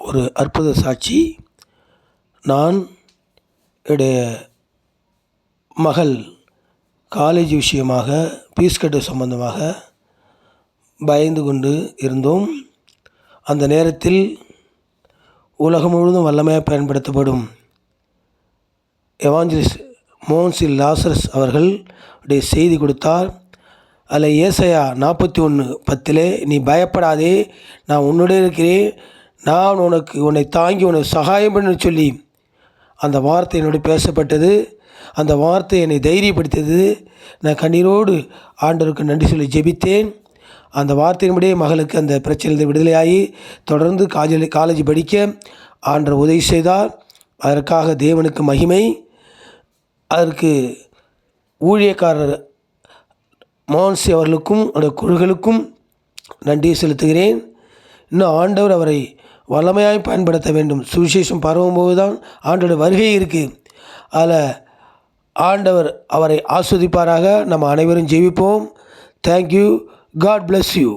ஒரு அற்புத சாட்சி. நான் என்னுடைய மகள் காலேஜ் விஷயமாக ஃபீஸ் கட்ட சம்பந்தமாக பயந்து கொண்டு இருந்தோம். அந்த நேரத்தில் உலகம் முழுவதும் வல்லமையாக பயன்படுத்தப்படும் எவாஞ்சலிஸ்ட் மோன்சி லாசரஸ் அவர்கள் செய்தி கொடுத்தார். அதில் ஏசாயா 41:10 நீ பயப்படாதே, நான் உன்னுடைய இருக்கிறேன், நான் உன்னை தாங்கி உனக்கு சகாயம் பண்ணு சொல்லி அந்த வார்த்தை என்னோடு பேசப்பட்டது. அந்த வார்த்தை என்னை தைரியப்படுத்தியது. நான் கண்ணீரோடு ஆண்டவருக்கு நன்றி சொல்லி ஜெபித்தேன். அந்த வார்த்தையின்படியே மகளுக்கு அந்த பிரச்சனையிலிருந்து விடுதலையாகி தொடர்ந்து காலேஜ் படிக்க ஆண்டவர் உதவி செய்தார். அதற்காக தேவனுக்கு மகிமை. அதற்கு ஊழியக்காரர் மோன்சி அவர்களுக்கும் அவருடைய குழுக்களுக்கும் நன்றி செலுத்துகிறேன். இன்னும் ஆண்டவர் அவரை வல்லமையாய் பயன்படுத்த வேண்டும். சுவிசேஷம் பரவும்போது தான் ஆண்டவருடைய வருகை இருக்குது. அதில் ஆண்டவர் அவரை ஆஸ்வதிப்பாராக. நம்ம அனைவரும் ஜெபிப்போம். தேங்க்யூ. God bless you.